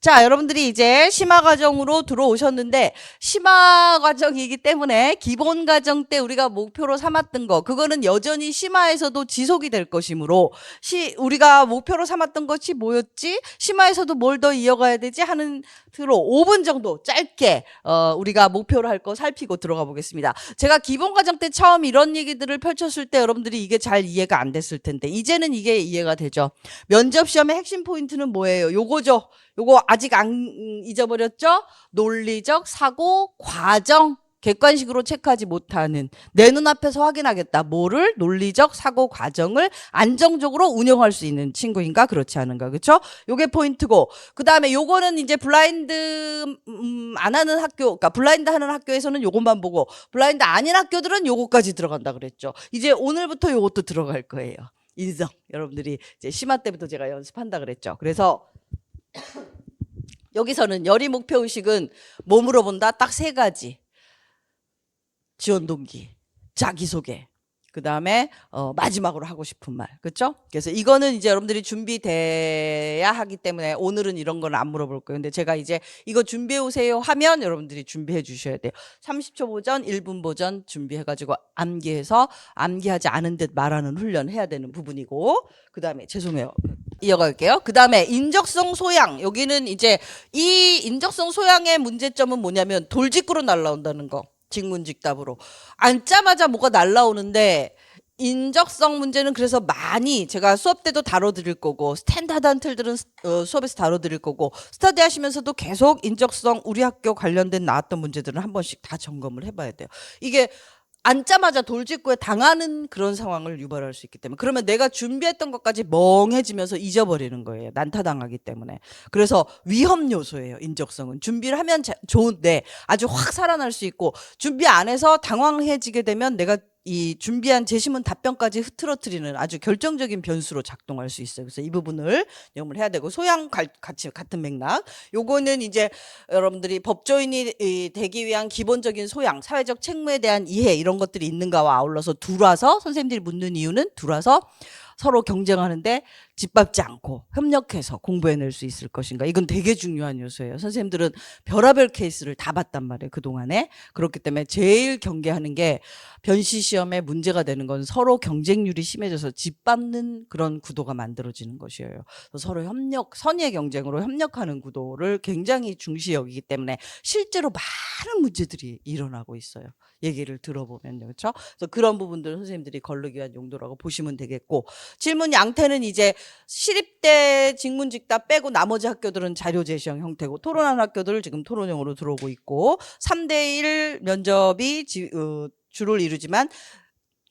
자, 여러분들이 이제 심화 과정으로 들어오셨는데, 심화 과정이기 때문에 기본 과정 때 우리가 목표로 삼았던 거, 그거는 여전히 심화에서도 지속이 될 것이므로, 우리가 목표로 삼았던 것이 뭐였지? 심화에서도 뭘 더 이어가야 되지? 하는 뒤로 5분 정도 짧게 우리가 목표로 할 거 살피고 들어가 보겠습니다. 제가 기본 과정 때 처음 이런 얘기들을 펼쳤을 때 여러분들이 이게 잘 이해가 안 됐을 텐데, 이제는 이게 이해가 되죠. 면접 시험의 핵심 포인트는 뭐예요? 요거죠. 요거 아직 안 잊어버렸죠? 논리적 사고 과정. 객관식으로 체크하지 못하는, 내 눈앞에서 확인하겠다. 뭐를? 논리적 사고 과정을 안정적으로 운영할 수 있는 친구인가 그렇지 않은가. 그렇죠? 요게 포인트고, 그 다음에 요거는 이제 블라인드 안 하는 학교, 그러니까 블라인드 하는 학교에서는 요것만 보고, 블라인드 아닌 학교들은 요거까지 들어간다 그랬죠. 이제 오늘부터 요것도 들어갈 거예요. 인성. 여러분들이 이제 심화 때부터 제가 연습한다 그랬죠. 그래서 여기서는 열의 목표 의식은 뭐 물어본다? 딱 3가지. 지원 동기, 자기소개, 그 다음에 마지막으로 하고 싶은 말. 그렇죠? 그래서 이거는 이제 여러분들이 준비돼야 하기 때문에 오늘은 이런 건 안 물어볼 거예요. 근데 제가 이제 이거 준비해 오세요 하면 여러분들이 준비해 주셔야 돼요. 30초 보전, 1분 보전 준비해가지고 암기해서 암기하지 않은 듯 말하는 훈련 해야 되는 부분이고, 그 다음에 죄송해요. 이어갈게요. 그 다음에 인적성 소양. 여기는 이제 이 인적성 소양의 문제점은 뭐냐면 돌직구로 날라온다는 거. 직문직답으로. 앉자마자 뭐가 날라오는데, 인적성 문제는 그래서 많이 제가 수업 때도 다뤄드릴 거고, 스탠다드한 틀들은 수업에서 다뤄드릴 거고, 스터디 하시면서도 계속 인적성 우리 학교 관련된 나왔던 문제들은 한 번씩 다 점검을 해봐야 돼요. 이게 앉자마자 돌직구에 당하는 그런 상황을 유발할 수 있기 때문에, 그러면 내가 준비했던 것까지 멍해지면서 잊어버리는 거예요. 난타당하기 때문에. 그래서 위험 요소예요. 인적성은. 준비를 하면 좋은데 아주 확 살아날 수 있고, 준비 안 해서 당황해지게 되면 내가 이 준비한 제시문 답변까지 흐트러뜨리는 아주 결정적인 변수로 작동할 수 있어요. 그래서 이 부분을 염을 해야 되고, 소양 같이 같은 맥락. 요거는 이제 여러분들이 법조인이 되기 위한 기본적인 소양, 사회적 책무에 대한 이해, 이런 것들이 있는가와 아울러서 들어와서 선생님들이 묻는 이유는 들어와서 서로 경쟁하는데 짓밟지 않고 협력해서 공부해낼 수 있을 것인가. 이건 되게 중요한 요소예요. 선생님들은 별의별 케이스를 다 봤단 말이에요. 그동안에. 그렇기 때문에 제일 경계하는 게 변시 시험에 문제가 되는 건 서로 경쟁률이 심해져서 짓밟는 그런 구도가 만들어지는 것이에요. 서로 선의의 경쟁으로 협력하는 구도를 굉장히 중시 여기기 때문에 실제로 많은 문제들이 일어나고 있어요. 얘기를 들어보면요. 그렇죠? 그래서 그런 부분들 선생님들이 걸르기 위한 용도라고 보시면 되겠고, 질문 양태는 이제 시립대 직문직답 빼고 나머지 학교들은 자료 제시형 형태고, 토론하는 학교들 지금 토론형으로 들어오고 있고, 3대1 면접이 주를 이루지만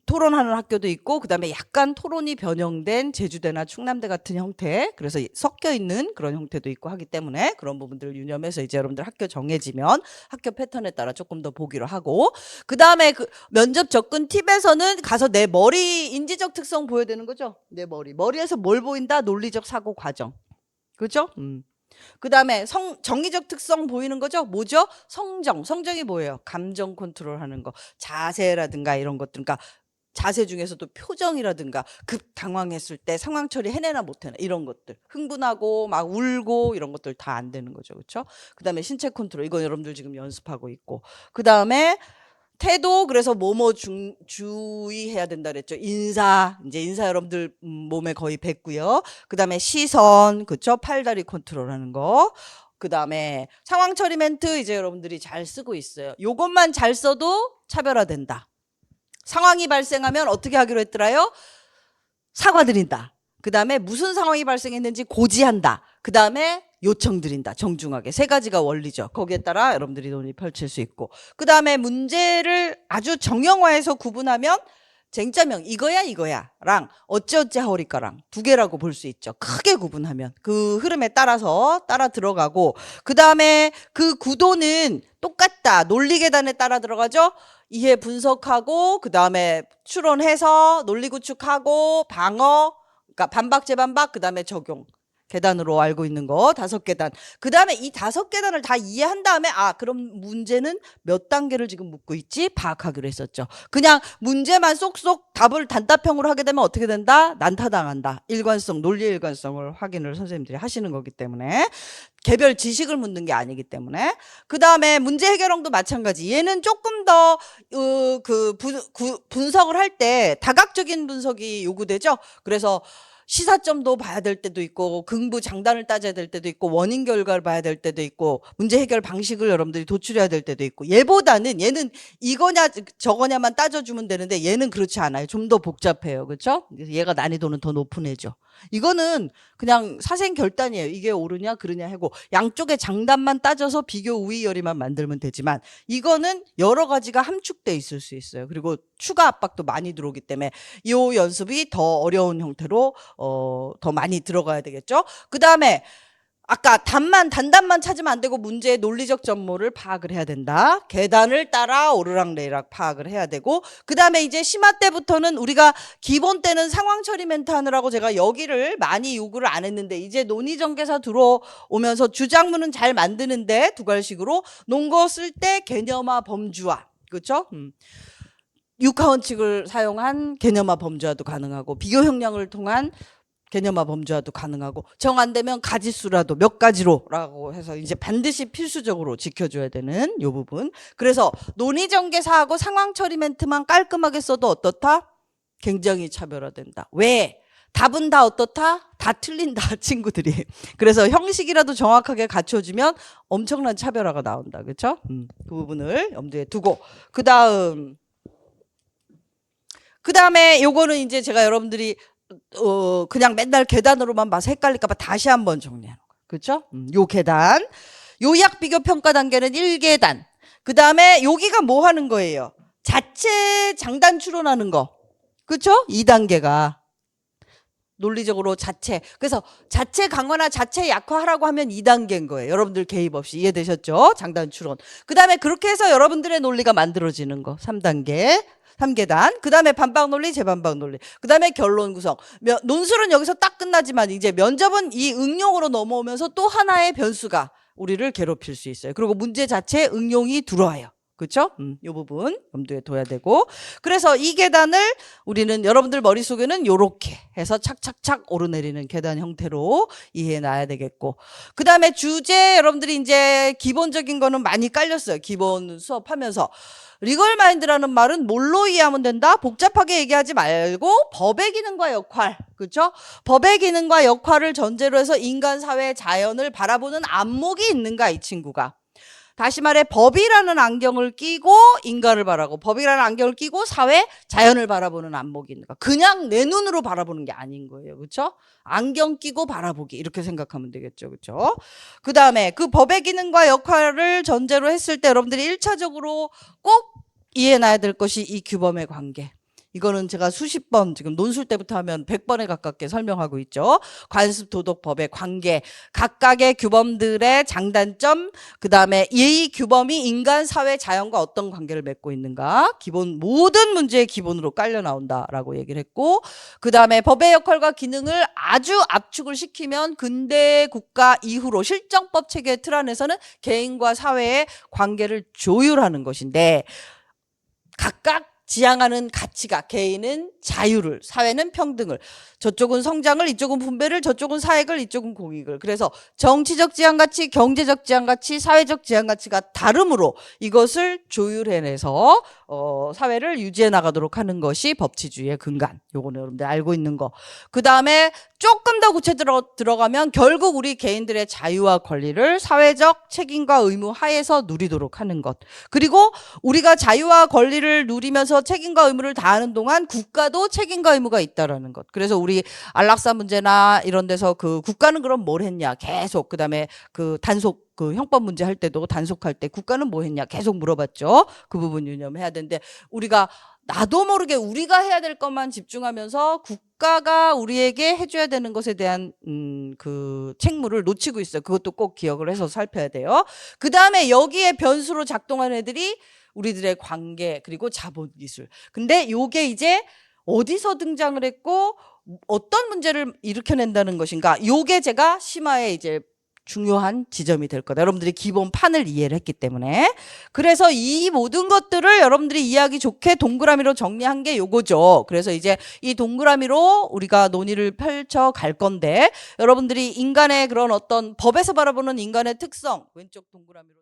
토론하는 학교도 있고, 그 다음에 약간 토론이 변형된 제주대나 충남대 같은 형태, 그래서 섞여 있는 그런 형태도 있고 하기 때문에 그런 부분들을 유념해서 이제 여러분들 학교 정해지면 학교 패턴에 따라 조금 더 보기로 하고, 그 다음에 그 면접 접근 팁에서는 가서 내 머리 인지적 특성 보여야 되는 거죠. 내 머리에서 뭘 보인다? 논리적 사고 과정. 그렇죠? 그 다음에 정의적 특성 보이는 거죠? 뭐죠? 성정이 뭐예요? 감정 컨트롤 하는 거. 자세라든가 이런 것들. 그러니까 자세 중에서도 표정이라든가 급 당황했을 때 상황 처리 해내나 못해나 이런 것들, 흥분하고 막 울고 이런 것들 다 안 되는 거죠. 그렇죠? 그다음에 신체 컨트롤, 이거 여러분들 지금 연습하고 있고, 그다음에 태도, 그래서 뭐뭐 주의해야 된다 그랬죠. 이제 인사 여러분들 몸에 거의 뱉고요. 그다음에 시선, 그렇죠? 팔다리 컨트롤하는 거. 그다음에 상황 처리 멘트 이제 여러분들이 잘 쓰고 있어요. 요것만 잘 써도 차별화된다. 상황이 발생하면 어떻게 하기로 했더라요? 사과드린다. 그 다음에 무슨 상황이 발생했는지 고지한다. 그 다음에 요청드린다. 정중하게. 3가지가 원리죠. 거기에 따라 여러분들이 논의 펼칠 수 있고, 그 다음에 문제를 아주 정형화해서 구분하면 쟁점형 이거야 랑 어찌어찌 하오리까랑 2개라고 볼 수 있죠. 크게 구분하면 그 흐름에 따라서 따라 들어가고, 그 다음에 그 구도는 똑같다. 논리 계단에 따라 들어가죠. 이해 분석하고, 그 다음에 추론해서 논리 구축하고, 방어, 그러니까 반박 재반박, 그 다음에 적용. 계단으로 알고 있는 거 5계단. 그 다음에 이 5계단을 다 이해한 다음에, 그럼 문제는 몇 단계를 지금 묻고 있지? 파악하기로 했었죠. 그냥 문제만 쏙쏙 답을 단답형으로 하게 되면 어떻게 된다? 난타당한다. 논리 일관성을 확인을 선생님들이 하시는 거기 때문에 개별 지식을 묻는 게 아니기 때문에. 그 다음에 문제 해결형도 마찬가지. 얘는 조금 더 분석을 할 때 다각적인 분석이 요구되죠. 그래서 시사점도 봐야 될 때도 있고 긍부 장단을 따져야 될 때도 있고 원인 결과를 봐야 될 때도 있고 문제 해결 방식을 여러분들이 도출해야 될 때도 있고, 얘보다는 얘는 이거냐 저거냐만 따져주면 되는데 얘는 그렇지 않아요. 좀 더 복잡해요. 그렇죠? 그래서 얘가 난이도는 더 높은 애죠. 이거는 그냥 사생 결단이에요. 이게 옳으냐 그르냐 하고 양쪽의 장단만 따져서 비교 우위 열이만 만들면 되지만, 이거는 여러 가지가 함축돼 있을 수 있어요. 그리고 추가 압박도 많이 들어오기 때문에 이 연습이 더 어려운 형태로 더 많이 들어가야 되겠죠. 그 다음에 아까 단단만 찾으면 안 되고 문제의 논리적 전모를 파악을 해야 된다. 계단을 따라 오르락내리락 파악을 해야 되고, 그 다음에 이제 심화 때부터는 우리가 기본 때는 상황 처리 멘트 하느라고 제가 여기를 많이 요구를 안 했는데, 이제 논의전개사 들어오면서 주장문은 잘 만드는데 두괄식으로 논거 쓸 때 개념화 범주화, 그렇죠? 육하 원칙을 사용한 개념화 범주화도 가능하고 비교 형량을 통한 개념화 범주화도 가능하고, 정 안 되면 가지수라도 몇 가지로라고 해서 이제 반드시 필수적으로 지켜줘야 되는 요 부분. 그래서 논의전개사하고 상황 처리 멘트만 깔끔하게 써도 어떻다? 굉장히 차별화된다. 왜? 답은 다 어떻다? 다 틀린다, 친구들이. 그래서 형식이라도 정확하게 갖춰주면 엄청난 차별화가 나온다. 그렇죠? 그 부분을 염두에 두고, 그 다음에 요거는 이제 제가 여러분들이 그냥 맨날 계단으로만 봐서 헷갈릴까봐 다시 한번 정리하는 거예요. 그렇죠? 요 계단, 요약 비교 평가 단계는 1계단. 그 다음에 여기가 뭐 하는 거예요? 자체 장단 추론하는 거. 그렇죠? 2단계가 논리적으로 자체. 그래서 자체 강화나 자체 약화하라고 하면 2단계인 거예요. 여러분들 개입 없이. 이해되셨죠? 장단 추론. 그 다음에 그렇게 해서 여러분들의 논리가 만들어지는 거. 3단계. 3계단. 그 다음에 반박 논리, 재반박 논리. 그 다음에 결론 구성. 논술은 여기서 딱 끝나지만 이제 면접은 이 응용으로 넘어오면서 또 하나의 변수가 우리를 괴롭힐 수 있어요. 그리고 문제 자체에 응용이 들어와요. 그렇죠? 이 부분 염두에 둬야 되고, 그래서 이 계단을 우리는 여러분들 머릿속에는 요렇게 해서 착착착 오르내리는 계단 형태로 이해해 놔야 되겠고, 그 다음에 주제 여러분들이 이제 기본적인 거는 많이 깔렸어요. 기본 수업하면서. 리걸 마인드라는 말은 뭘로 이해하면 된다? 복잡하게 얘기하지 말고 법의 기능과 역할, 그렇죠? 법의 기능과 역할을 전제로 해서 인간, 사회, 자연을 바라보는 안목이 있는가, 이 친구가. 다시 말해 법이라는 안경을 끼고 인간을 바라고, 법이라는 안경을 끼고 사회, 자연을 바라보는 안목이 있는가. 그냥 내 눈으로 바라보는 게 아닌 거예요. 그렇죠? 안경 끼고 바라보기, 이렇게 생각하면 되겠죠. 그렇죠? 그 다음에 그 법의 기능과 역할을 전제로 했을 때 여러분들이 1차적으로 꼭 이해해놔야 될 것이 이 규범의 관계. 이거는 제가 수십 번 지금 논술 때부터 하면 100번에 가깝게 설명하고 있죠. 관습 도덕법의 관계, 각각의 규범들의 장단점, 그 다음에 이 규범이 인간, 사회, 자연과 어떤 관계를 맺고 있는가, 기본 모든 문제의 기본으로 깔려 나온다라고 얘기를 했고, 그 다음에 법의 역할과 기능을 아주 압축을 시키면 근대 국가 이후로 실정법 체계의 틀 안에서는 개인과 사회의 관계를 조율하는 것인데, 각각 지향하는 가치가, 개인은 자유를, 사회는 평등을, 저쪽은 성장을, 이쪽은 분배를, 저쪽은 사익을, 이쪽은 공익을. 그래서 정치적 지향가치, 경제적 지향가치, 사회적 지향가치가 다름으로 이것을 조율해내서 사회를 유지해 나가도록 하는 것이 법치주의의 근간. 요거는 여러분들 알고 있는 거. 그 다음에 조금 더 구체적으로 들어가면 결국 우리 개인들의 자유와 권리를 사회적 책임과 의무 하에서 누리도록 하는 것. 그리고 우리가 자유와 권리를 누리면서 책임과 의무를 다하는 동안 국가도 책임과 의무가 있다라는 것. 그래서 우리 안락사 문제나 이런 데서 그 국가는 그럼 뭘 했냐 계속, 그다음에 그 단속 그 형법 문제 할 때도 단속할 때 국가는 뭐 했냐 계속 물어봤죠. 그 부분 유념해야 되는데, 우리가 나도 모르게 우리가 해야 될 것만 집중하면서 국가가 우리에게 해줘야 되는 것에 대한 그 책무를 놓치고 있어요. 그것도 꼭 기억을 해서 살펴야 돼요. 그 다음에 여기에 변수로 작동하는 애들이 우리들의 관계, 그리고 자본기술. 근데 요게 이제 어디서 등장을 했고 어떤 문제를 일으켜낸다는 것인가, 요게 제가 심화에 이제 중요한 지점이 될 거다. 여러분들이 기본 판을 이해를 했기 때문에. 그래서 이 모든 것들을 여러분들이 이해하기 좋게 동그라미로 정리한 게 요거죠. 그래서 이제 이 동그라미로 우리가 논의를 펼쳐 갈 건데 여러분들이 인간의 그런 어떤 법에서 바라보는 인간의 특성 왼쪽 동그라미로